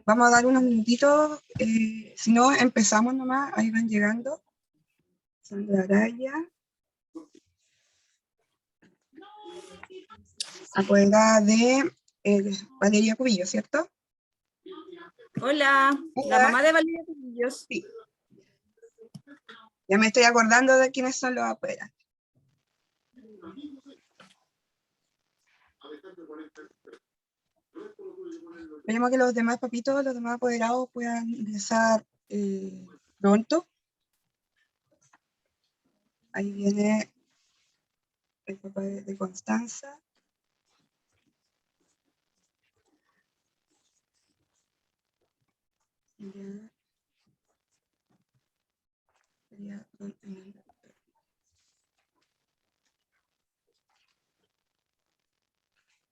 Vamos a dar unos minutitos, si no empezamos nomás, ahí van llegando. Sandra Araya. Apoderada de Valeria Cubillo, ¿cierto? Hola, Hola. la mamá de Valeria Cubillos. Sí. Ya me estoy acordando de quiénes son los apoderados. Esperemos que los demás papitos, los demás apoderados puedan ingresar pronto. Ahí viene el papá de Constanza.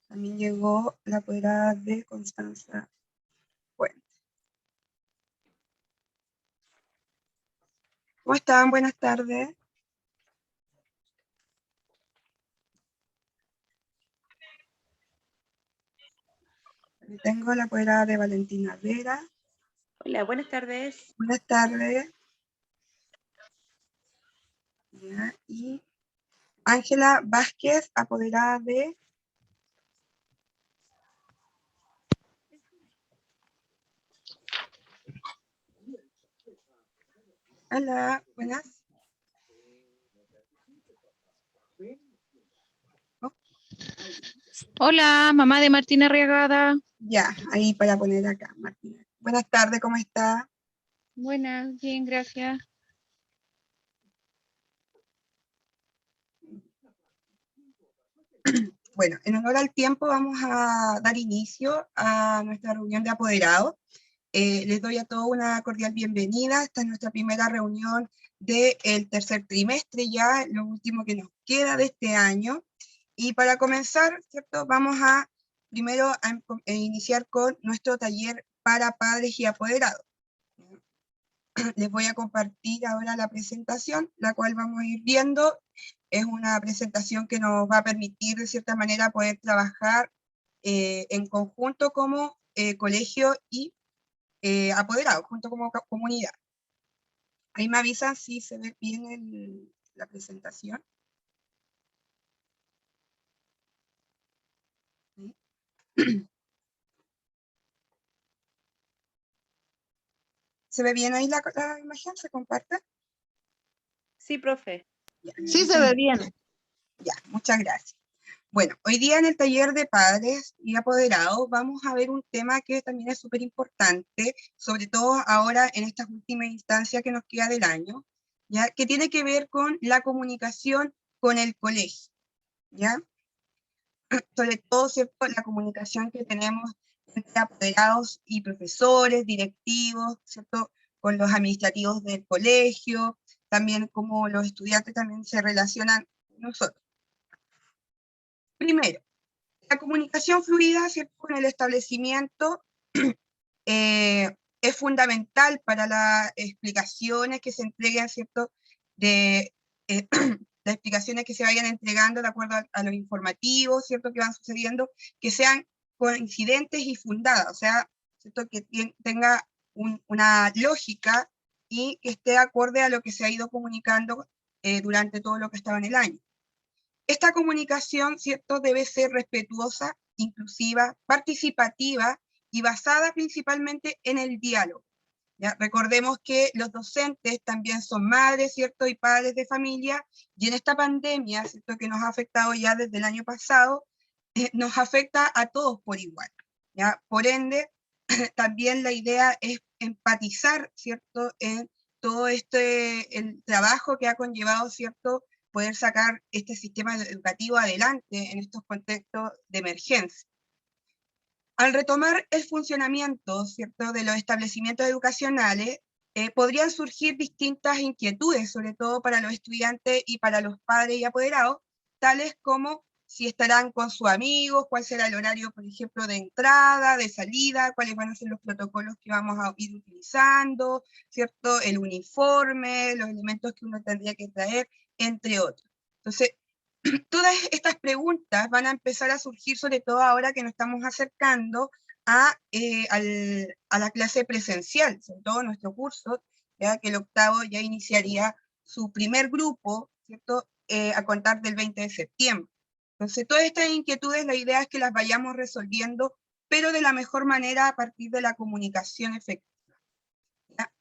También llegó la apoderada de Constanza. Bueno. ¿Cómo están? Buenas tardes. Tengo la apoderada de Valentina Vera. Hola, buenas tardes. Buenas tardes. Ya, y Ángela Vázquez, apoderada de... Hola, buenas. ¿Oh? Hola, mamá de Martina Arriagada. Ya, ahí para poner acá, Martina. Buenas tardes, ¿cómo está? Buenas, bien, gracias. Bueno, en honor al tiempo vamos a dar inicio a nuestra reunión de apoderados. Les doy a todos una cordial bienvenida. Esta es nuestra primera reunión del tercer trimestre, ya lo último que nos queda de este año. Y para comenzar, ¿cierto? Vamos a primero a iniciar con nuestro taller para padres y apoderados. Les voy a compartir ahora la presentación, la cual vamos a ir viendo. Es una presentación que nos va a permitir, de cierta manera, poder trabajar en conjunto como colegio y apoderados, junto como comunidad. Ahí me avisan si se ve bien la presentación. ¿Sí? ¿Se ve bien ahí la imagen? ¿Se comparte? Sí, profe. Ya, Sí, se ve bien. Ya, muchas gracias. Bueno, hoy día en el taller de padres y apoderados vamos a ver un tema que también es súper importante, sobre todo ahora en estas últimas instancias que nos queda del año, ¿ya? Que tiene que ver con la comunicación con el colegio, ¿ya? Sobre todo, ¿cierto?, la comunicación que tenemos entre apoderados y profesores, directivos, ¿cierto?, con los administrativos del colegio, también cómo los estudiantes también se relacionan con nosotros. Primero, la comunicación fluida, ¿cierto?, con el establecimiento es fundamental para las explicaciones que se entreguen, ¿cierto?, de las explicaciones que se vayan entregando de acuerdo a los informativos, ¿cierto?, que van sucediendo, que sean coincidentes y fundadas, o sea, ¿cierto?, que tenga una lógica y que esté acorde a lo que se ha ido comunicando durante todo lo que estaba en el año. Esta comunicación, ¿cierto?, debe ser respetuosa, inclusiva, participativa y basada principalmente en el diálogo. ¿Ya? Recordemos que los docentes también son madres, ¿cierto?, y padres de familia, y en esta pandemia, ¿cierto?, que nos ha afectado ya desde el año pasado, nos afecta a todos por igual, ¿ya? Por ende, también la idea es empatizar, ¿cierto?, en todo el trabajo que ha conllevado, ¿cierto?, poder sacar este sistema educativo adelante en estos contextos de emergencia. Al retomar el funcionamiento, ¿cierto?, de los establecimientos educacionales, podrían surgir distintas inquietudes, sobre todo para los estudiantes y para los padres y apoderados, tales como si estarán con sus amigos, cuál será el horario, por ejemplo, de entrada, de salida, cuáles van a ser los protocolos que vamos a ir utilizando, ¿cierto?, el uniforme, los elementos que uno tendría que traer, entre otros. Entonces, todas estas preguntas van a empezar a surgir, sobre todo ahora que nos estamos acercando a la clase presencial, sobre todo nuestro curso, ya que el octavo ya iniciaría su primer grupo, ¿cierto? A contar del 20 de septiembre. Entonces, todas estas inquietudes, la idea es que las vayamos resolviendo, pero de la mejor manera a partir de la comunicación efectiva. ¿Ya?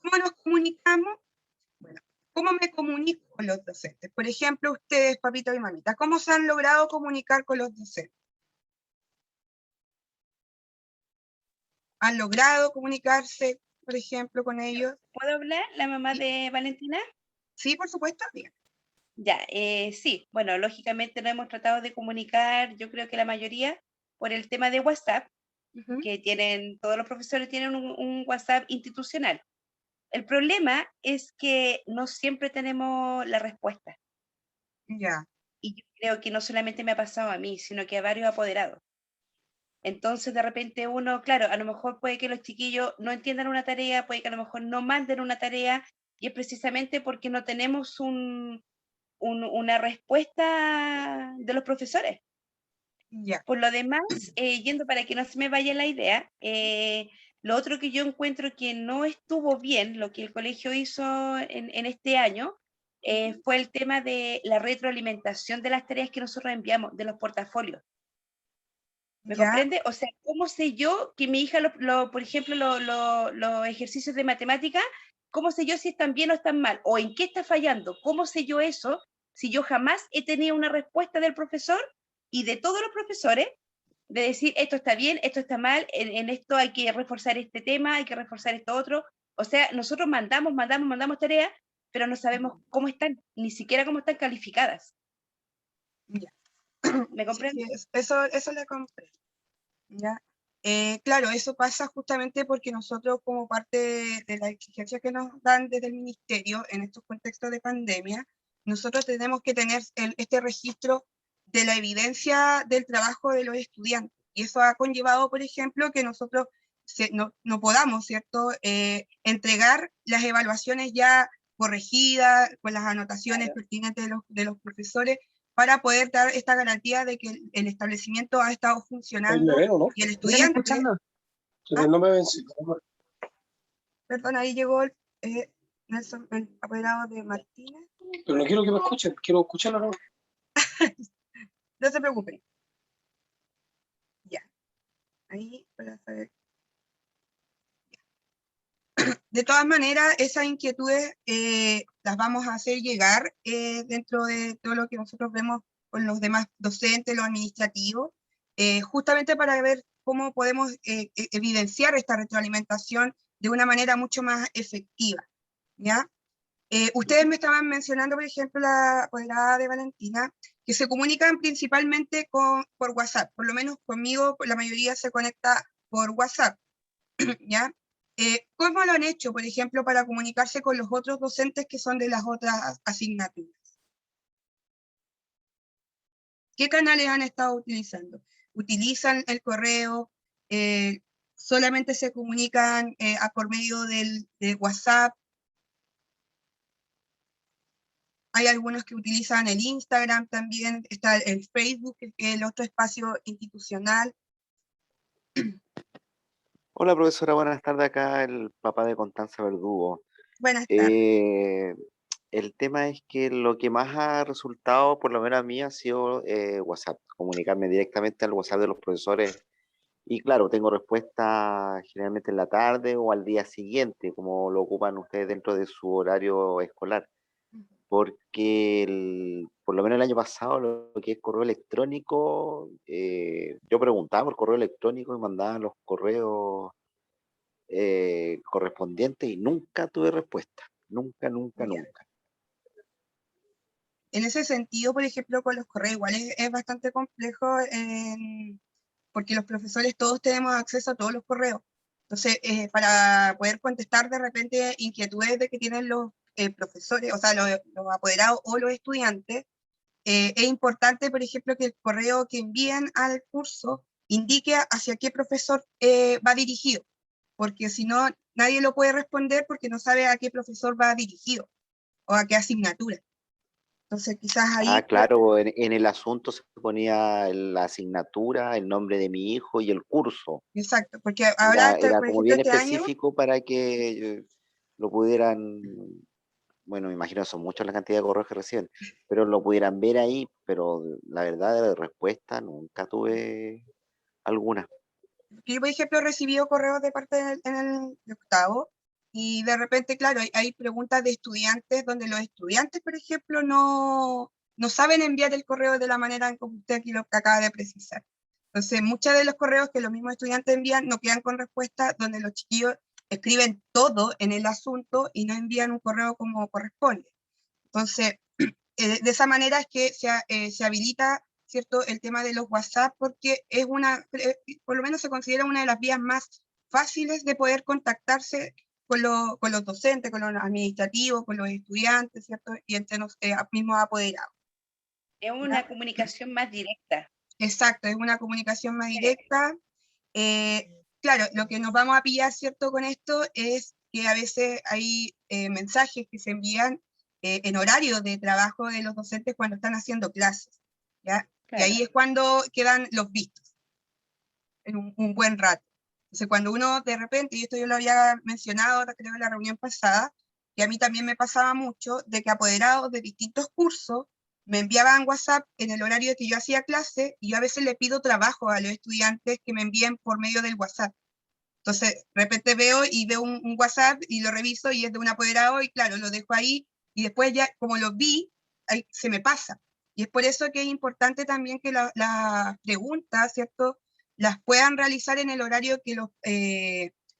¿Cómo nos comunicamos? Bueno, ¿cómo me comunico con los docentes? Por ejemplo, ustedes, papito y mamita, ¿cómo se han logrado comunicar con los docentes? ¿Han logrado comunicarse, por ejemplo, con ellos? ¿Puedo hablar, la mamá de Valentina? Sí, por supuesto, bien. Ya, sí, bueno, lógicamente nos hemos tratado de comunicar, yo creo que la mayoría, por el tema de WhatsApp, que tienen, todos los profesores tienen un WhatsApp institucional. El problema es que no siempre tenemos la respuesta. Ya. Y yo creo que no solamente me ha pasado a mí, sino que a varios apoderados. Entonces, de repente uno, claro, a lo mejor puede que los chiquillos no entiendan una tarea, puede que a lo mejor no manden una tarea, y es precisamente porque no tenemos una respuesta de los profesores. Ya. Por lo demás, yendo para que no se me vaya la idea, lo otro que yo encuentro que no estuvo bien, lo que el colegio hizo en este año, fue el tema de la retroalimentación de las tareas que nosotros enviamos, de los portafolios. ¿Me Ya. comprende? O sea, ¿cómo sé yo que mi hija, por ejemplo, los ejercicios de matemática, cómo sé yo si están bien o están mal? ¿O en qué está fallando? ¿Cómo sé yo eso si yo jamás he tenido una respuesta del profesor y de todos los profesores de decir esto está bien, esto está mal, en esto hay que reforzar este tema, hay que reforzar esto otro? O sea, nosotros mandamos tareas, pero no sabemos cómo están, ni siquiera cómo están calificadas. Ya. ¿Me Sí, comprende? sí, eso le compré. ¿Ya? Claro, eso pasa justamente porque nosotros, como parte de la exigencia que nos dan desde el ministerio en estos contextos de pandemia, nosotros tenemos que tener este registro de la evidencia del trabajo de los estudiantes. Y eso ha conllevado, por ejemplo, que nosotros no podamos, ¿cierto?, entregar las evaluaciones ya corregidas, con las anotaciones Claro. pertinentes de los profesores, para poder dar esta garantía de que el establecimiento ha estado funcionando ¿no? y el ¿Me estudiante... escuchando? ¿Ah? No me vencí. Perdón, ahí llegó Nelson, el apoderado de Martínez. Pero no quiero que me escuchen, quiero escucharlo. ¿No? No se preocupen. Ya. Ahí, para saber. De todas maneras, esas inquietudes las vamos a hacer llegar dentro de todo lo que nosotros vemos con los demás docentes, los administrativos, justamente para ver cómo podemos evidenciar esta retroalimentación de una manera mucho más efectiva, ¿ya? Ustedes me estaban mencionando, por ejemplo, la apoderada de Valentina, que se comunican principalmente por WhatsApp, por lo menos conmigo la mayoría se conecta por WhatsApp, ¿ya? ¿Cómo lo han hecho, por ejemplo, para comunicarse con los otros docentes que son de las otras asignaturas? ¿Qué canales han estado utilizando? ¿Utilizan el correo? ¿Solamente se comunican por medio de WhatsApp? Hay algunos que utilizan el Instagram también, está el Facebook, que es el otro espacio institucional. Hola profesora, buenas tardes. Acá el papá de Constanza Verdugo. Buenas tardes. El tema es que lo que más ha resultado, por lo menos a mí, ha sido WhatsApp, comunicarme directamente al WhatsApp de los profesores. Y claro, tengo respuesta generalmente en la tarde o al día siguiente, como lo ocupan ustedes dentro de su horario escolar. Porque por lo menos el año pasado, lo que es correo electrónico, yo preguntaba por correo electrónico y mandaba los correos correspondientes y nunca tuve respuesta. Nunca. En ese sentido, por ejemplo, con los correos, igual es bastante complejo porque los profesores todos tenemos acceso a todos los correos. Entonces, para poder contestar de repente inquietudes de que tienen los profesores, o sea, los apoderados o los estudiantes, es importante, por ejemplo, que el correo que envíen al curso indique hacia qué profesor va dirigido, porque si no, nadie lo puede responder porque no sabe a qué profesor va dirigido o a qué asignatura. Entonces quizás ahí... Ah, claro, en el asunto se ponía la asignatura, el nombre de mi hijo y el curso. Exacto, porque ahora, Era por como ejemplo, bien este año, específico para que lo pudieran, bueno, me imagino son muchas la cantidad de correos que reciben, pero lo pudieran ver ahí, pero la verdad de respuesta nunca tuve alguna. yo por ejemplo he recibido correos de parte en el de octavo, y de repente, claro, hay preguntas de estudiantes donde los estudiantes, por ejemplo, no saben enviar el correo de la manera en como usted aquí lo acaba de precisar. Entonces, muchos de los correos que los mismos estudiantes envían no quedan con respuesta, donde los chiquillos escriben todo en el asunto y no envían un correo como corresponde. Entonces, de esa manera es que se habilita, ¿cierto?, el tema de los WhatsApp, porque es por lo menos se considera una de las vías más fáciles de poder contactarse con los docentes, con los administrativos, con los estudiantes, ¿cierto?, y entre los mismos apoderados. Es una comunicación más directa. Exacto, es una comunicación más directa. Claro, lo que nos vamos a pillar, ¿cierto?, con esto es que a veces hay mensajes que se envían en horario de trabajo de los docentes cuando están haciendo clases, ¿ya? Claro. Y ahí es cuando quedan los vistos, en un buen rato. Entonces, cuando uno de repente, y esto yo lo había mencionado, creo, en la reunión pasada, que a mí también me pasaba mucho, de que apoderados de distintos cursos me enviaban WhatsApp en el horario que yo hacía clase, y yo a veces le pido trabajo a los estudiantes que me envíen por medio del WhatsApp. Entonces, de repente veo un WhatsApp y lo reviso y es de un apoderado y claro, lo dejo ahí y después ya, como lo vi, ahí se me pasa. Y es por eso que es importante también que las preguntas, ¿cierto?, las puedan realizar en el horario que los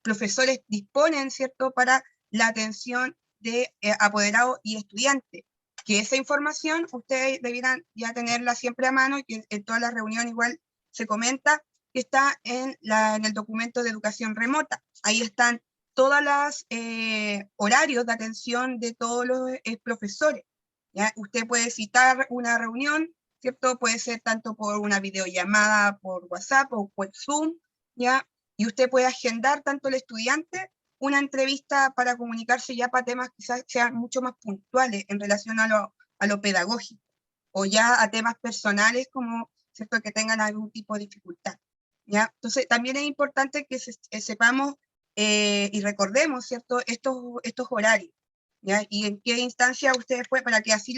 profesores disponen, ¿cierto?, para la atención de apoderados y estudiantes. Que esa información ustedes debieran ya tenerla siempre a mano y que en todas las reuniones igual se comenta, que está en el documento de educación remota. Ahí están todos los horarios de atención de todos los profesores. ¿Ya? Usted puede citar una reunión, ¿cierto? Puede ser tanto por una videollamada por WhatsApp o por Zoom, ¿ya? Y usted puede agendar tanto el estudiante una entrevista para comunicarse ya para temas quizás sean mucho más puntuales en relación a lo pedagógico, o ya a temas personales como, ¿cierto?, que tengan algún tipo de dificultad. ¿Ya? Entonces, también es importante que sepamos y recordemos, ¿cierto?, estos horarios, ¿ya? Y en qué instancia ustedes pueden, para que así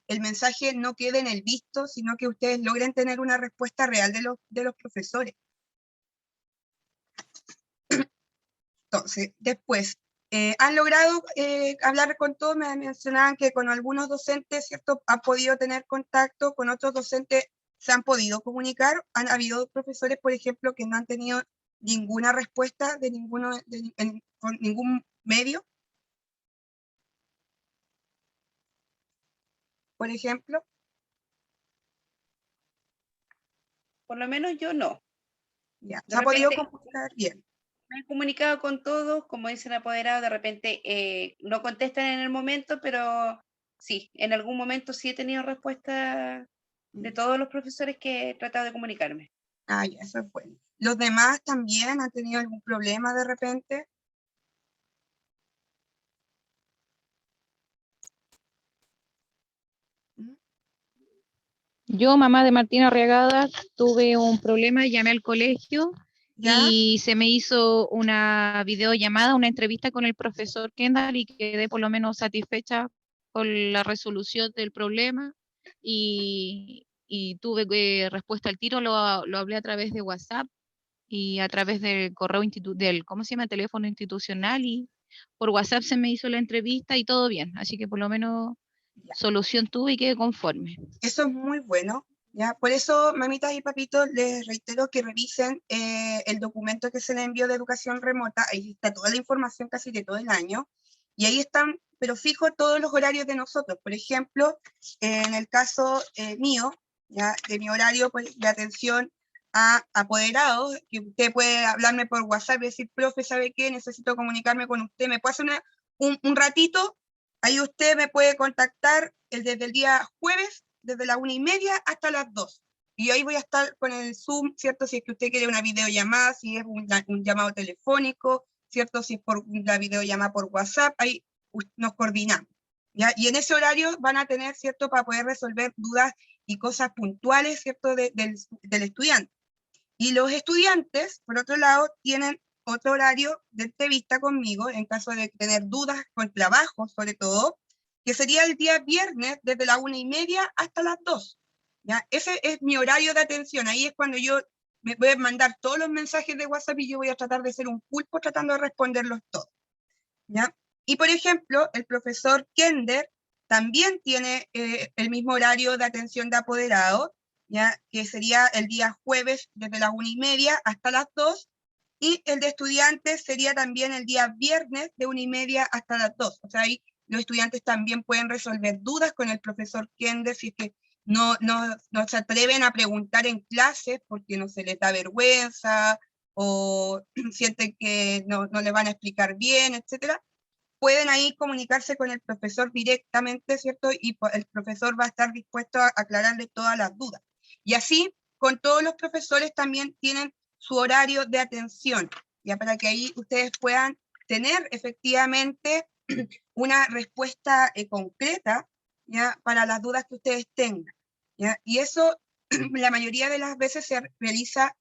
el mensaje no quede en el visto, sino que ustedes logren tener una respuesta real de los profesores. Entonces, después, han logrado hablar con todos, me mencionaban que con algunos docentes, ¿cierto?, han podido tener contacto, con otros docentes se han podido comunicar. Han habido profesores, por ejemplo, que no han tenido ninguna respuesta de por ningún medio, por ejemplo. Por lo menos yo no. Ya, De se ha podido repente, comunicar bien. me he comunicado con todos, como dicen apoderados, de repente no contestan en el momento, pero sí, en algún momento sí he tenido respuesta de todos los profesores que he tratado de comunicarme. Ah, ya, eso es bueno. ¿Los demás también han tenido algún problema de repente? Yo, mamá de Martina Arriagada, tuve un problema, llamé al colegio ¿Ya? y se me hizo una videollamada, una entrevista con el profesor Kendall y quedé por lo menos satisfecha con la resolución del problema y tuve respuesta al tiro, lo hablé a través de WhatsApp y a través del correo del, ¿cómo se llama? Teléfono institucional y por WhatsApp se me hizo la entrevista y todo bien, así que por lo menos Ya. solución tuve y quedé conforme. Eso es muy bueno, ¿ya? Por eso, mamitas y papitos, les reitero que revisen el documento que se les envió de educación remota. Ahí está toda la información casi de todo el año. Y ahí están, pero fijo, todos los horarios de nosotros. Por ejemplo, en el caso mío, ¿ya?, de mi horario pues, de atención a apoderados, que usted puede hablarme por WhatsApp y decir, profe, ¿sabe qué? Necesito comunicarme con usted. ¿Me puede hacer un ratito? Ahí usted me puede contactar desde el día jueves, desde las 1:30 hasta las 2. Y ahí voy a estar con el Zoom, ¿cierto? Si es que usted quiere una videollamada, si es un llamado telefónico, ¿cierto? Si es por la videollamada por WhatsApp, ahí nos coordinamos. ¿ya? Y en ese horario van a tener, ¿cierto?, para poder resolver dudas y cosas puntuales, ¿cierto?, del estudiante. Y los estudiantes, por otro lado, tienen otro horario de entrevista conmigo, en caso de tener dudas con trabajo, sobre todo, que sería el día viernes, desde la 1:30 hasta las 2. ¿Ya? Ese es mi horario de atención. Ahí es cuando yo me voy a mandar todos los mensajes de WhatsApp y yo voy a tratar de ser un pulpo tratando de responderlos todos. ¿Ya? Y por ejemplo, el profesor Kender también tiene el mismo horario de atención de apoderado, ¿ya? Que sería el día jueves desde las 1:30 hasta las 2, y el de estudiantes sería también el día viernes de 1:30 hasta las 2. O sea, ahí los estudiantes también pueden resolver dudas con el profesor Kender si es que no se atreven a preguntar en clases porque no se les da vergüenza o sienten que no le van a explicar bien, etcétera. Pueden ahí comunicarse con el profesor directamente, ¿cierto? Y el profesor va a estar dispuesto a aclararle todas las dudas. Y así, con todos los profesores también tienen su horario de atención, ya para que ahí ustedes puedan tener efectivamente una respuesta concreta, ya, para las dudas que ustedes tengan, ¿ya? Y eso la mayoría de las veces se realiza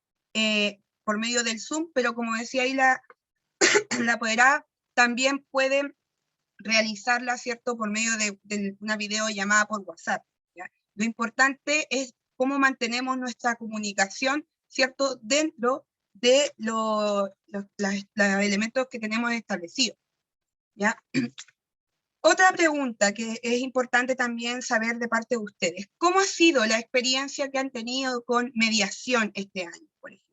por medio del Zoom, pero como decía ahí la apoderada, también pueden realizarla, ¿cierto?, por medio de una videollamada por WhatsApp, ¿ya? Lo importante es cómo mantenemos nuestra comunicación, ¿cierto?, dentro de los elementos que tenemos establecidos, ¿ya? Otra pregunta que es importante también saber de parte de ustedes: ¿cómo ha sido la experiencia que han tenido con mediación este año, por ejemplo?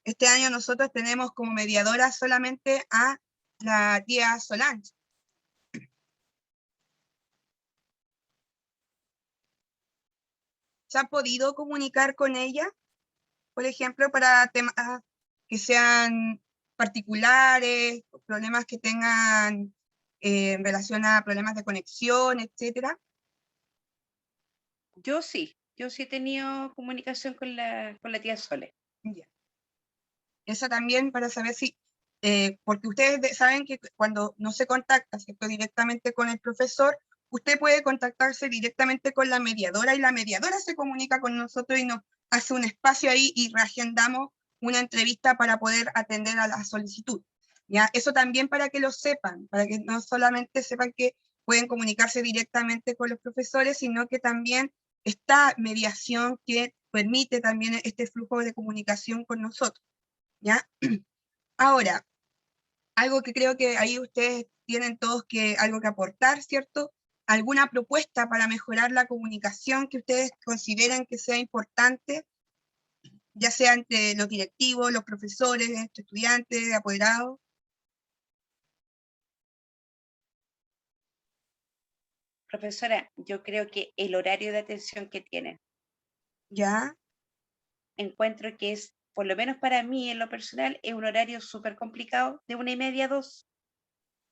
Este año nosotros tenemos como mediadora solamente a la tía Solange. ¿Se han podido comunicar con ella, por ejemplo, para temas que sean particulares, problemas que tengan en relación a problemas de conexión, etcétera? Yo sí he tenido comunicación con la tía Sole. Ya. Esa también para saber si, porque ustedes saben que cuando no se contacta, ¿cierto?, directamente con el profesor, usted puede contactarse directamente con la mediadora y la mediadora se comunica con nosotros y nos hace un espacio ahí y reagendamos una entrevista para poder atender a la solicitud. ¿Ya? Eso también para que lo sepan, para que no solamente sepan que pueden comunicarse directamente con los profesores, sino que también esta mediación que permite también este flujo de comunicación con nosotros, ¿ya? Ahora, algo que creo que ahí ustedes tienen todos algo que aportar, ¿cierto? ¿Alguna propuesta para mejorar la comunicación que ustedes consideren que sea importante, ya sea entre los directivos, los profesores, entre estudiantes, apoderados? Profesora, yo creo que el horario de atención que tienen, ¿Ya? encuentro que es, por lo menos para mí en lo personal, es un horario súper complicado, de 1:30 a 2.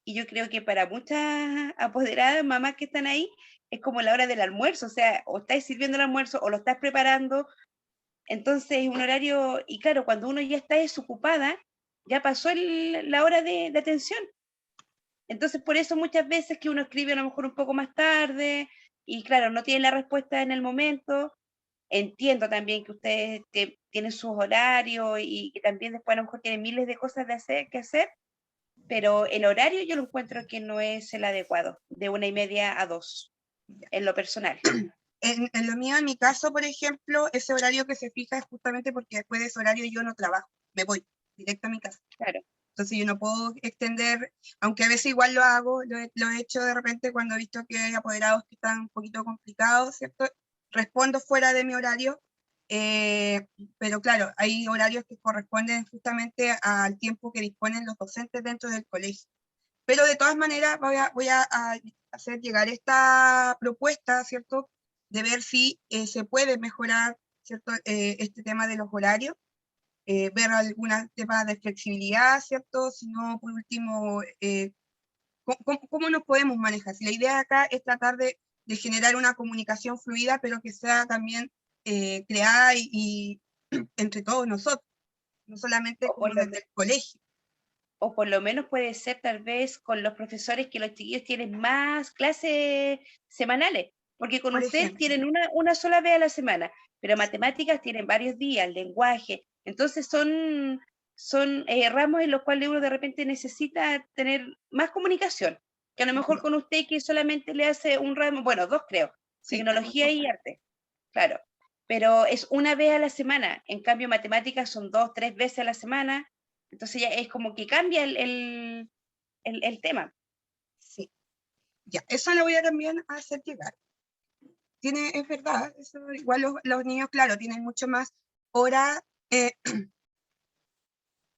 Y yo creo que para muchas apoderadas, mamás que están ahí, es como la hora del almuerzo, o sea, o estáis sirviendo el almuerzo o lo estás preparando. Entonces es un horario, y claro, cuando uno ya está desocupada, ya pasó la hora de atención. Entonces por eso muchas veces que uno escribe a lo mejor un poco más tarde, y claro, no tiene la respuesta en el momento. Entiendo también que ustedes tienen sus horarios y que también después a lo mejor tienen miles de cosas que hacer, pero el horario yo lo encuentro que no es el adecuado, de 1:30 a 2, en lo personal. En lo mío, en mi caso, por ejemplo, ese horario que se fija es justamente porque después de ese horario yo no trabajo, me voy directo a mi casa. Claro. Entonces yo no puedo extender, aunque a veces igual lo hago, lo he hecho de repente cuando he visto que hay apoderados que están un poquito complicados, ¿cierto? Respondo fuera de mi horario, pero claro, hay horarios que corresponden justamente al tiempo que disponen los docentes dentro del colegio. Pero de todas maneras voy a hacer llegar esta propuesta, ¿cierto? De ver si se puede mejorar, ¿cierto? Este tema de los horarios. Ver algunos temas de flexibilidad, ¿cierto? Si no, por último, ¿cómo nos podemos manejar? Si la idea acá es tratar de generar una comunicación fluida, pero que sea también creada y entre todos nosotros, no solamente O como desde el colegio. o por lo menos puede ser tal vez con los profesores que los chiquillos tienen más clases semanales, porque con por ustedes ejemplo. tienen una sola vez a la semana, pero matemáticas tienen varios días, lenguaje, entonces son ramos en los cuales uno de repente necesita tener más comunicación, que a lo mejor con usted que solamente le hace un ramo, bueno, dos creo, Sí, tecnología y arte, claro, pero es una vez a la semana, en cambio matemáticas son 2, 3 veces a la semana, entonces ya es como que cambia el tema. sí. Ya, eso lo voy a también hacer llegar. Es verdad, eso, igual los niños, claro, tienen mucho más horas.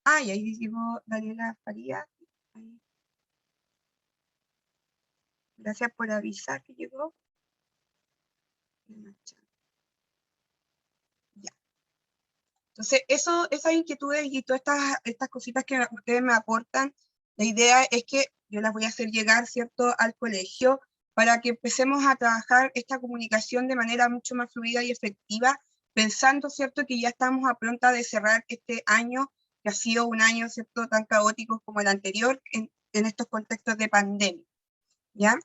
Ahí llegó Daniela Faría. Ahí. Gracias por avisar que llegó. Ya. Entonces, esas inquietudes y todas estas cositas que ustedes me aportan, la idea es que yo las voy a hacer llegar, ¿cierto?, al colegio para que empecemos a trabajar esta comunicación de manera mucho más fluida y efectiva, pensando, ¿cierto?, que ya estamos a pronta de cerrar este año, que ha sido un año, ¿cierto?, tan caótico como el anterior en estos contextos de pandemia, ¿ya?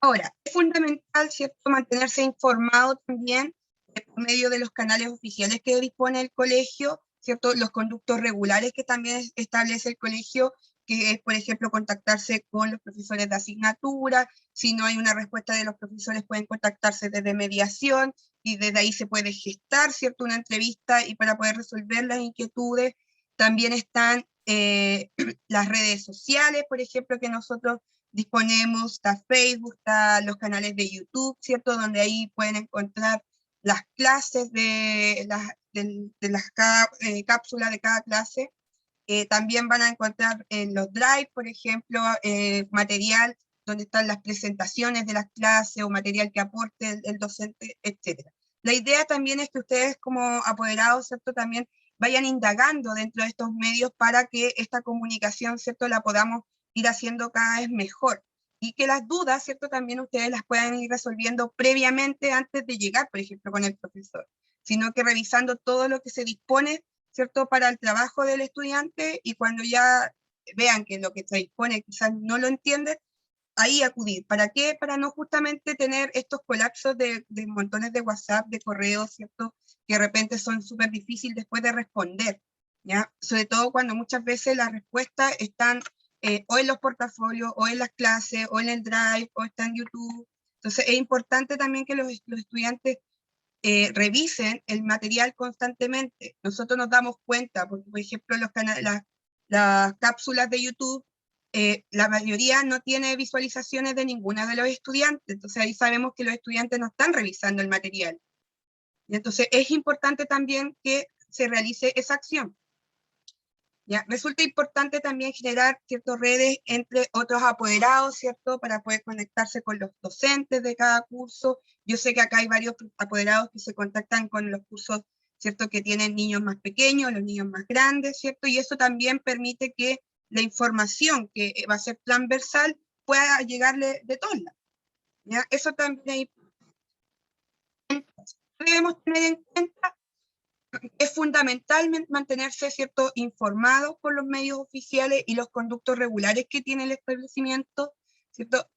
Ahora, es fundamental, ¿cierto?, mantenerse informado también por medio de los canales oficiales que dispone el colegio, ¿cierto?, los conductos regulares que también establece el colegio, que es, por ejemplo, contactarse con los profesores de asignatura, si no hay una respuesta de los profesores pueden contactarse desde mediación, y desde ahí se puede gestar, ¿cierto?, una entrevista y para poder resolver las inquietudes. También están las redes sociales, por ejemplo, que nosotros disponemos, está Facebook, está los canales de YouTube, ¿cierto? Donde ahí pueden encontrar las clases de las cápsulas de cada clase. También van a encontrar en los Drive, por ejemplo, material donde están las presentaciones de las clases o material que aporte el docente, etc. La idea también es que ustedes como apoderados, ¿cierto? También vayan indagando dentro de estos medios para que esta comunicación, ¿cierto?, la podamos ir haciendo cada vez mejor. Y que las dudas, ¿cierto?, también ustedes las puedan ir resolviendo previamente antes de llegar, por ejemplo, con el profesor, sino que revisando todo lo que se dispone, ¿cierto?, para el trabajo del estudiante, y cuando ya vean que lo que se dispone quizás no lo entienden, ahí acudir. ¿Para qué? Para no justamente tener estos colapsos de montones de WhatsApp, de correos, ¿cierto?, que de repente son súper difíciles después de responder, ¿ya? Sobre todo cuando muchas veces las respuestas están o en los portafolios, o en las clases, o en el Drive, o está en YouTube. Entonces es importante también que los estudiantes revisen el material constantemente. Nosotros nos damos cuenta, porque por ejemplo las cápsulas de YouTube, la mayoría no tiene visualizaciones de ninguna de los estudiantes, entonces ahí sabemos que los estudiantes no están revisando el material. Y entonces es importante también que se realice esa acción. ¿Ya? Resulta importante también generar ciertas redes entre otros apoderados, ¿cierto?, para poder conectarse con los docentes de cada curso. Yo sé que acá hay varios apoderados que se contactan con los cursos, ¿cierto?, que tienen niños más pequeños, los niños más grandes, ¿cierto? Y eso también permite que la información que va a ser transversal pueda llegarle de todos lados, ¿ya? Eso también debemos tener en cuenta. Es fundamental mantenerse, ¿cierto?, informado por los medios oficiales y los conductos regulares que tiene el establecimiento, ¿cierto?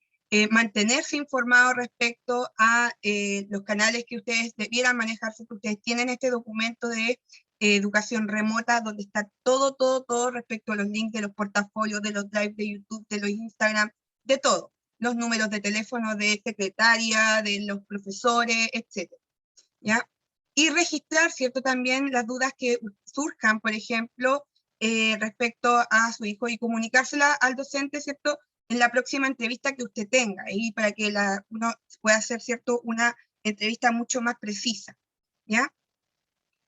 Mantenerse informado respecto a los canales que ustedes debieran manejarse, que ustedes tienen este documento de educación remota, donde está todo respecto a los links de los portafolios, de los drives de YouTube, de los Instagram, de todo. Los números de teléfono de secretaria, de los profesores, etc. ¿Ya? Y registrar, ¿cierto?, también las dudas que surjan, por ejemplo, respecto a su hijo, y comunicársela al docente, ¿cierto?, en la próxima entrevista que usted tenga, y para que uno pueda hacer, ¿cierto?, una entrevista mucho más precisa, ¿ya?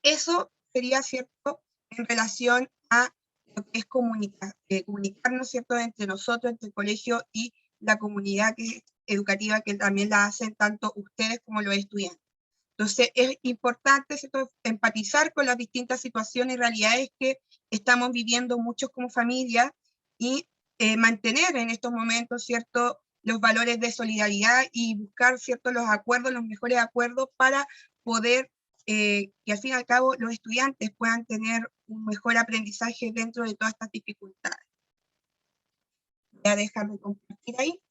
Eso sería, ¿cierto?, en relación a lo que es comunicarnos, ¿cierto?, entre nosotros, entre el colegio y la comunidad educativa, que también la hacen tanto ustedes como los estudiantes. Entonces es importante, ¿cierto?, empatizar con las distintas situaciones y realidades que estamos viviendo muchos como familia, y mantener en estos momentos, ¿cierto?, los valores de solidaridad y buscar, ¿cierto?, los acuerdos, los mejores acuerdos para poder que al fin y al cabo los estudiantes puedan tener un mejor aprendizaje dentro de todas estas dificultades. Voy a dejar de compartir ahí.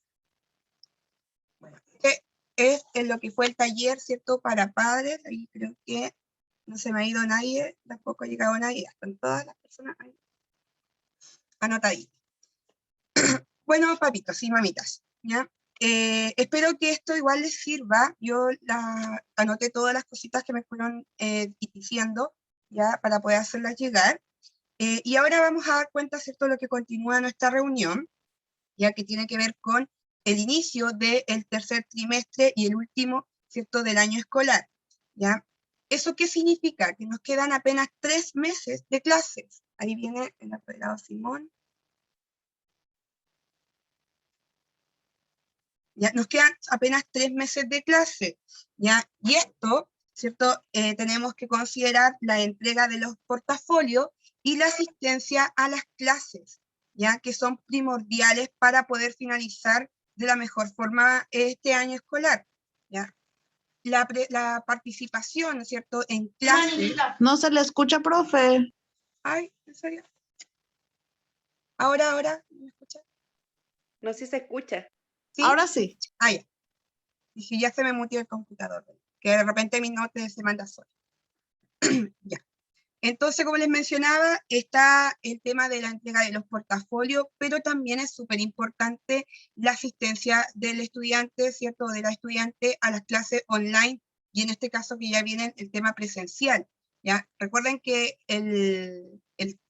Bueno, este es en lo que fue el taller, ¿cierto? Para padres, ahí creo que no se me ha ido nadie, tampoco ha llegado nadie, están todas las personas ahí anotaditas. Bueno, papitos y mamitas, ¿ya? Espero que esto igual les sirva. Yo anoté todas las cositas que me fueron diciendo, ya, para poder hacerlas llegar. Y ahora vamos a dar cuenta, ¿cierto?, lo que continúa nuestra reunión, ya que tiene que ver con el inicio del tercer trimestre y el último, ¿cierto?, del año escolar, ¿ya? ¿Eso qué significa? Que nos quedan apenas 3 meses de clases. Ahí viene el apoderado Simón. Ya nos quedan apenas 3 meses de clase, ¿ya? Y esto, ¿cierto? Tenemos que considerar la entrega de los portafolios y la asistencia a las clases, ¿ya? Que son primordiales para poder finalizar de la mejor forma este año escolar, ¿ya? La participación, ¿cierto? En clase. No se le escucha, profe. Ay, ¿en serio? Ahora, ¿me escucha? No sé si se escucha. ¿Sí? Ahora sí. Ah, ya. Dije, ya se me mutió el computador, que de repente mi nota se manda sola. Ya. Entonces, como les mencionaba, está el tema de la entrega de los portafolios, pero también es súper importante la asistencia del estudiante, ¿cierto? De la estudiante a las clases online, y en este caso que ya viene el tema presencial, ¿ya? Recuerden que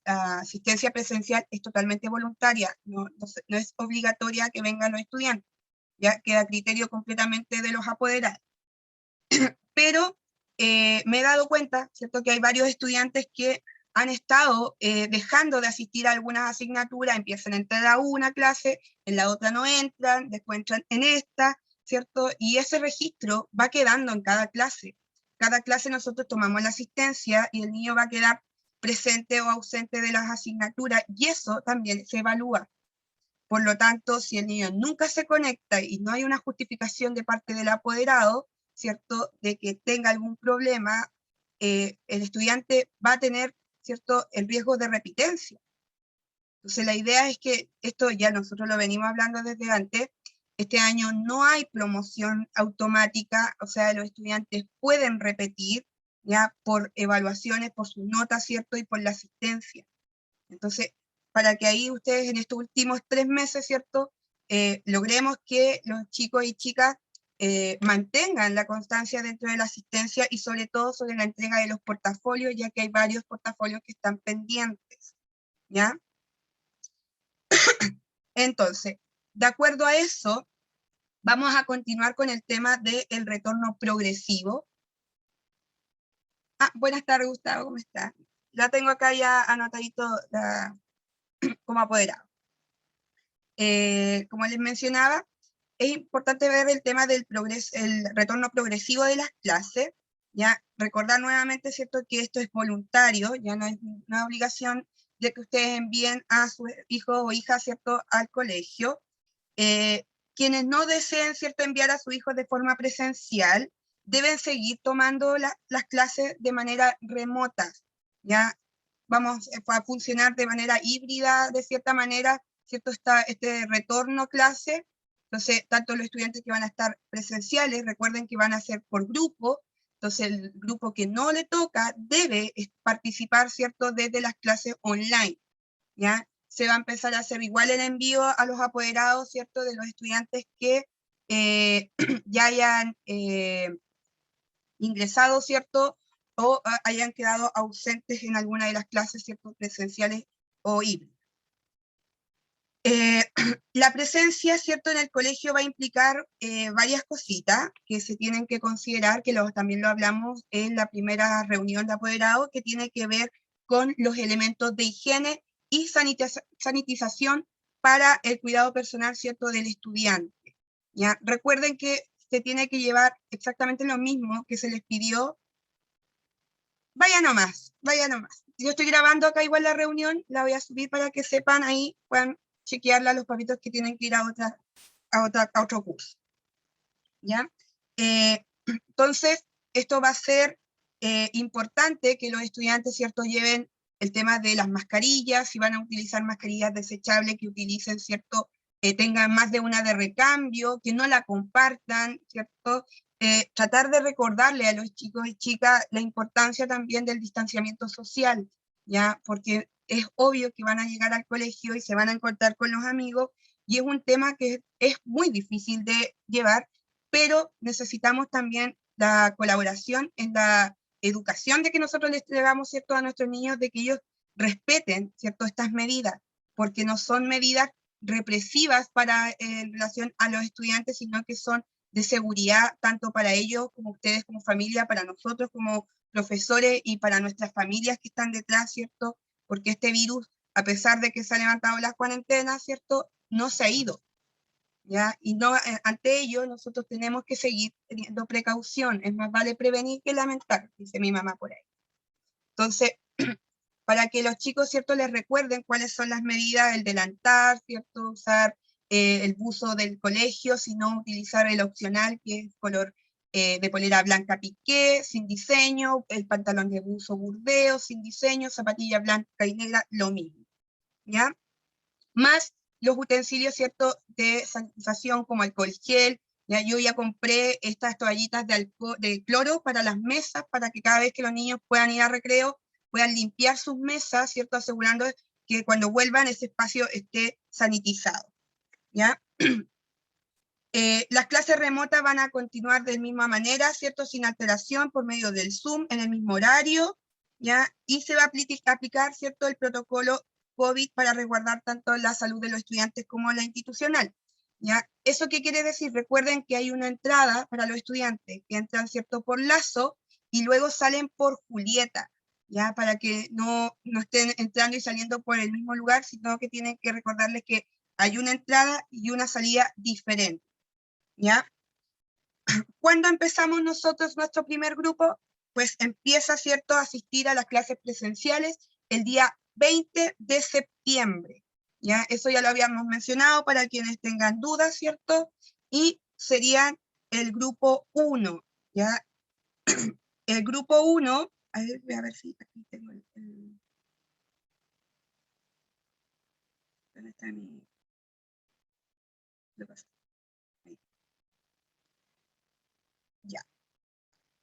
la asistencia presencial es totalmente voluntaria, no es obligatoria que vengan los estudiantes, ya queda a criterio completamente de los apoderados. Pero me he dado cuenta, ¿cierto?, que hay varios estudiantes que han estado dejando de asistir a algunas asignaturas, empiezan a entrar a una clase, en la otra no entran, después entran en esta, ¿cierto? Y ese registro va quedando en cada clase. Cada clase nosotros tomamos la asistencia y el niño va a quedar presente o ausente de las asignaturas, y eso también se evalúa. Por lo tanto, si el niño nunca se conecta y no hay una justificación de parte del apoderado, ¿cierto?, de que tenga algún problema, el estudiante va a tener, ¿cierto?, el riesgo de repitencia. Entonces, la idea es que esto ya nosotros lo venimos hablando desde antes. Este año no hay promoción automática, o sea, los estudiantes pueden repetir, ya, por evaluaciones, por sus notas, ¿cierto?, y por la asistencia. Entonces, para que ahí ustedes en estos últimos 3 meses, ¿cierto?, logremos que los chicos y chicas mantengan la constancia dentro de la asistencia y sobre todo sobre la entrega de los portafolios, ya que hay varios portafolios que están pendientes, ¿ya? Entonces, de acuerdo a eso, vamos a continuar con el tema del retorno progresivo. Buenas tardes, Gustavo, ¿cómo está? La tengo acá ya anotadito como apoderado. Como les mencionaba, es importante ver el tema del el retorno progresivo de las clases, ya recordar nuevamente, ¿cierto?, que esto es voluntario, ya no es una obligación de que ustedes envíen a sus hijos o hijas, ¿cierto?, al colegio. Quienes no deseen, ¿cierto?, enviar a sus hijos de forma presencial, deben seguir tomando las clases de manera remota, ya vamos a funcionar de manera híbrida, de cierta manera, ¿cierto?, este retorno a clase. Entonces, tanto los estudiantes que van a estar presenciales, recuerden que van a ser por grupo, entonces el grupo que no le toca debe participar, ¿cierto?, desde las clases online, ¿ya? Se va a empezar a hacer igual el envío a los apoderados, ¿cierto?, de los estudiantes que ya hayan ingresado, ¿cierto?, o hayan quedado ausentes en alguna de las clases, ¿cierto?, presenciales o híbridas. La presencia, ¿cierto?, en el colegio va a implicar varias cositas que se tienen que considerar, que también lo hablamos en la primera reunión de apoderados, que tiene que ver con los elementos de higiene y sanitización para el cuidado personal, ¿cierto?, del estudiante, ¿ya? Recuerden que se tiene que llevar exactamente lo mismo que se les pidió. Vaya nomás, vaya nomás. Yo estoy grabando acá igual la reunión, la voy a subir para que sepan ahí, puedan chequearla a los papitos que tienen que ir a otro curso, ¿ya? Entonces, esto va a ser importante que los estudiantes, ¿cierto?, lleven el tema de las mascarillas, si van a utilizar mascarillas desechables, que utilicen, ¿cierto?, tengan más de una de recambio, que no la compartan, ¿cierto? Tratar de recordarle a los chicos y chicas la importancia también del distanciamiento social, ¿ya? Porque es obvio que van a llegar al colegio y se van a encontrar con los amigos, y es un tema que es muy difícil de llevar, pero necesitamos también la colaboración en la educación de que nosotros les entregamos, ¿cierto?, a nuestros niños, de que ellos respeten, ¿cierto?, estas medidas, porque no son medidas represivas para en relación a los estudiantes, sino que son de seguridad tanto para ellos como ustedes como familia, para nosotros como profesores y para nuestras familias que están detrás, ¿cierto? Porque este virus, a pesar de que se han levantado las cuarentenas, ¿cierto?, no se ha ido, ¿ya? Y no, ante ello nosotros tenemos que seguir teniendo precaución, es más vale prevenir que lamentar, dice mi mamá por ahí. Entonces, para que los chicos, ¿cierto?, les recuerden cuáles son las medidas, el delantal, ¿cierto?, usar el buzo del colegio, sino utilizar el opcional, que es color de polera blanca piqué, sin diseño, el pantalón de buzo burdeo, sin diseño, zapatilla blanca y negra, lo mismo, ¿ya? Más los utensilios, ¿cierto?, de sanitización como alcohol gel, ¿ya? Yo ya compré estas toallitas de cloro para las mesas, para que cada vez que los niños puedan ir a recreo, puedan limpiar sus mesas, ¿cierto?, asegurando que cuando vuelvan ese espacio esté sanitizado, ¿ya? Las clases remotas van a continuar de la misma manera, ¿cierto?, sin alteración, por medio del Zoom, en el mismo horario, ¿ya? Y se va a aplicar, ¿cierto?, el protocolo COVID para resguardar tanto la salud de los estudiantes como la institucional, ¿ya? ¿Eso qué quiere decir? Recuerden que hay una entrada para los estudiantes que entran, ¿cierto?, por Lazo y luego salen por Julieta, ¿ya? Para que no estén entrando y saliendo por el mismo lugar, sino que tienen que recordarles que hay una entrada y una salida diferente, ¿ya? ¿Cuándo empezamos nosotros nuestro primer grupo? Pues empieza, ¿cierto?, a asistir a las clases presenciales el día 20 de septiembre, ¿ya? Eso ya lo habíamos mencionado para quienes tengan dudas, ¿cierto? Y serían el grupo 1, ¿ya? El grupo 1, voy a ver si aquí tengo ¿dónde está mi? ¿Qué pasa? Ya.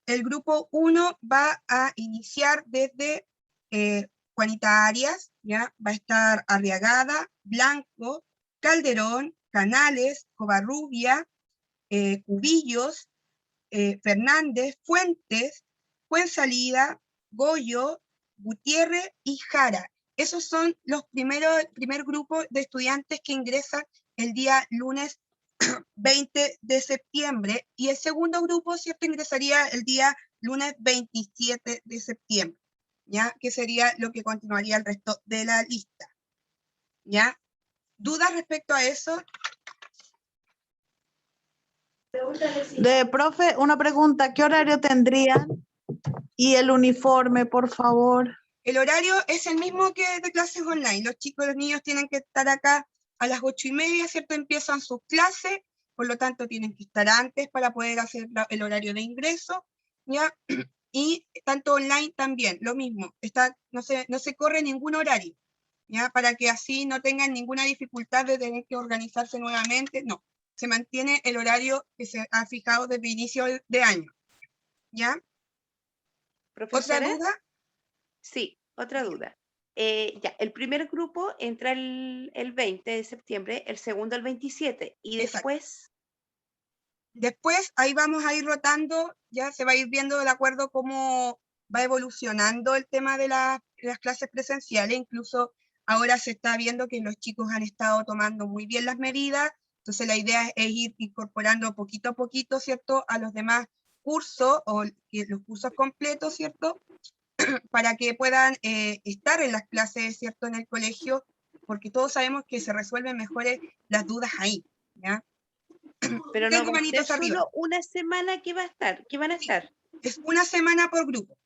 El grupo 1 va a iniciar desde Juanita Arias, ¿ya? Va a estar Arriagada, Blanco, Calderón, Canales, Covarrubia, Cubillos, Fernández, Fuentes, Fuensalida, Goyo, Gutiérrez y Jara. Esos son el primer grupo de estudiantes que ingresan el día lunes 20 de septiembre, y el segundo grupo, ¿cierto?, ingresaría el día lunes 27 de septiembre, ¿ya? Que sería lo que continuaría el resto de la lista, ¿ya? ¿Dudas respecto a eso? Profe, una pregunta, ¿qué horario tendrían? Y el uniforme, por favor. El horario es el mismo que de clases online. Los niños tienen que estar acá a las 8:30, ¿cierto? Empiezan sus clases, por lo tanto tienen que estar antes para poder hacer el horario de ingreso, ¿ya? Y tanto online también, lo mismo, no se corre ningún horario, ¿ya? Para que así no tengan ninguna dificultad de tener que organizarse nuevamente, no. Se mantiene el horario que se ha fijado desde inicio de año, ¿ya? ¿Profesora? ¿Otra duda? Sí, otra duda. Ya, el primer grupo entra el 20 de septiembre, el segundo el 27, y Exacto. después... ahí vamos a ir rotando, ya se va a ir viendo de acuerdo cómo va evolucionando el tema de las clases presenciales. Incluso ahora se está viendo que los chicos han estado tomando muy bien las medidas, entonces la idea es ir incorporando poquito a poquito, ¿cierto?, a los demás cursos o los cursos completos, ¿cierto?, para que puedan estar en las clases, ¿cierto?, en el colegio, porque todos sabemos que se resuelven mejores las dudas ahí, ¿ya? Pero no Tengo va a ser manitos arriba. solo una semana que van a Sí. estar. Es una semana por grupo.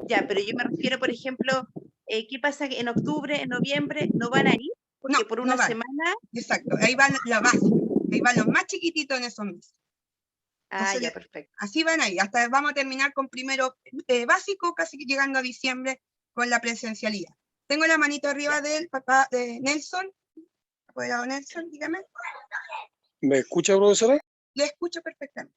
Ya, pero yo me refiero, por ejemplo, ¿qué pasa en octubre, en noviembre? ¿No van a ir? Porque No, por no una van. semana... Exacto, ahí van la base. Ahí van los más chiquititos en esos meses. Ah, Entonces, ya, perfecto. así van ahí, hasta vamos a terminar con primero básico, casi llegando a diciembre con la presencialidad. Tengo la manito arriba del papá de Nelson. Apoderado Nelson, dígame. ¿Me escucha, profesora? Le escucho perfectamente.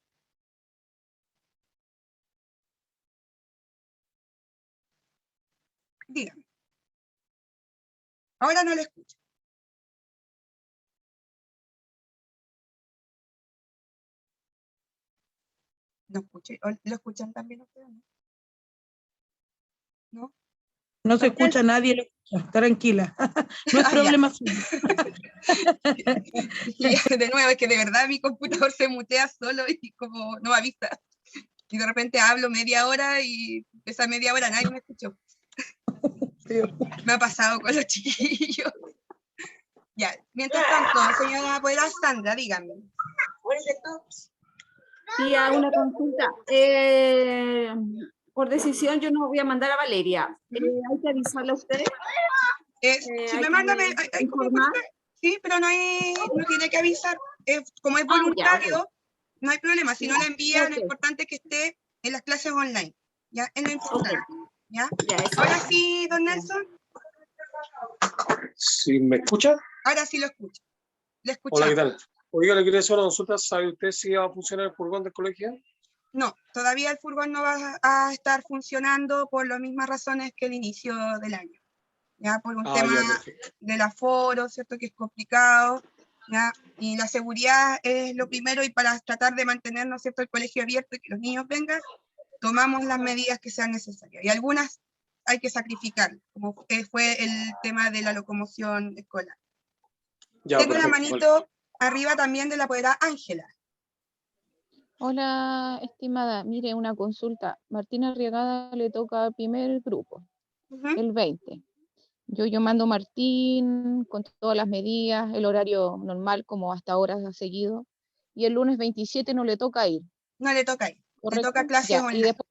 Dígame. Ahora no le escucho. No escuché. ¿Lo escuchan también ustedes? ¿No? No se escucha, nadie lo escucha, tranquila. No es Ah, ya. problema suyo. De nuevo, es que de verdad mi computador se mutea solo y como no avisa. Y de repente hablo media hora y esa media hora nadie me escuchó. Me ha pasado con los chiquillos. Ya, mientras tanto, señora apoderada Sandra, dígame. Y a una consulta. Por decisión yo no voy a mandar a Valeria. ¿Hay que avisarle a usted? Si hay me que manda, informar. sí, pero no tiene que avisar. Como es Ah, ya, voluntario, ok. no hay problema. Si no la envía, ok. lo importante es que esté en las clases online. ¿Ya? Es lo importante. ¿Ya? Ya, eso. Ahora sí, don Nelson. ¿Sí me escucha? Ahora sí lo escucho. Le Hola, escuchamos. ¿qué tal? Oiga, le quería hacer una consulta. ¿Sabe usted si va a funcionar el furgón del colegio? No, todavía el furgón no va a estar funcionando por las mismas razones que el inicio del año. ¿Ya? Por un tema Ya, perfecto. del aforo, ¿cierto? Que es complicado, ¿ya? Y la seguridad es lo primero, y para tratar de mantenernos, ¿cierto?, el colegio abierto y que los niños vengan, tomamos las medidas que sean necesarias. Y algunas hay que sacrificar, como fue el tema de la locomoción escolar. Ya, Tengo la perfecto, manito arriba también de la apoderada Ángela. Hola, estimada. Mire, una consulta. Martina Arriagada le toca al primer grupo, el 20. Yo mando a Martín con todas las medidas, el horario normal como hasta ahora ha seguido. Y el lunes 27 no le toca ir. No le toca ir, le toca ¿Correcto? clases Ya. online. ¿Y después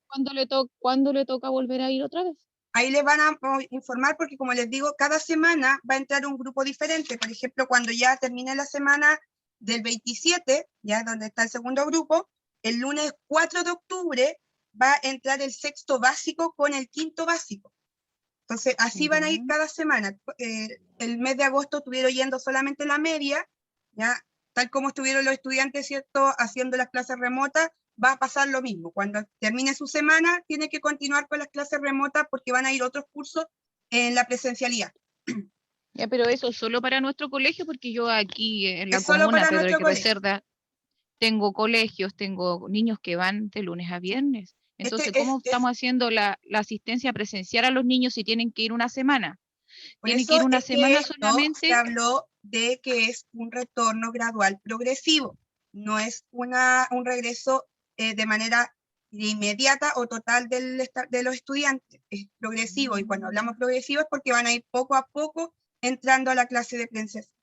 cuándo le toca volver a ir otra vez? Ahí les van a informar porque, como les digo, cada semana va a entrar un grupo diferente. Por ejemplo, cuando ya termine la semana del 27, ya donde está el segundo grupo, el lunes 4 de octubre va a entrar el sexto básico con el quinto básico. Entonces, así van a ir cada semana. El mes de agosto estuvieron yendo solamente la media, ya, tal como estuvieron los estudiantes, ¿cierto?, haciendo las clases remotas. Va a pasar lo mismo. Cuando termine su semana, tiene que continuar con las clases remotas porque van a ir otros cursos en la presencialidad. Ya, pero eso solo para nuestro colegio, porque yo aquí en la Es solo comuna para Pedro nuestro Aguirre colegio. Cerda tengo colegios, tengo niños que van de lunes a viernes. Entonces, ¿cómo estamos haciendo la asistencia presencial a los niños si tienen que ir una semana? Por Tienen eso que ir una es que semana esto solamente. se habló de que es un retorno gradual progresivo. No es un regreso de manera inmediata o total de los estudiantes. Es progresivo, y cuando hablamos progresivo es porque van a ir poco a poco entrando a la clase de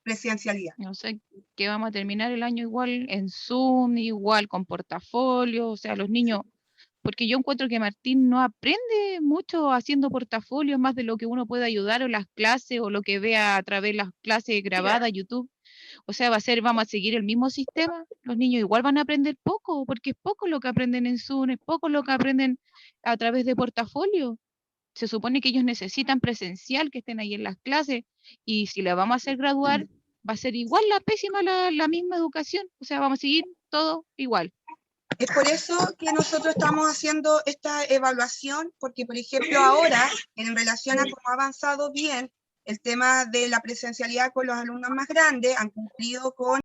presencialidad. No sé, que vamos a terminar el año igual en Zoom, igual con portafolio, o sea, los niños, porque yo encuentro que Martín no aprende mucho haciendo portafolios más de lo que uno puede ayudar o las clases o lo que vea a través de las clases grabadas, YouTube. O sea, vamos a seguir el mismo sistema. Los niños igual van a aprender poco, porque es poco lo que aprenden en Zoom, es poco lo que aprenden a través de portafolio. Se supone que ellos necesitan presencial, que estén ahí en las clases, y si la vamos a hacer graduar, va a ser igual la misma educación. O sea, vamos a seguir todo igual. Es por eso que nosotros estamos haciendo esta evaluación, porque, por ejemplo, ahora, en relación a cómo ha avanzado bien el tema de la presencialidad con los alumnos más grandes, han cumplido con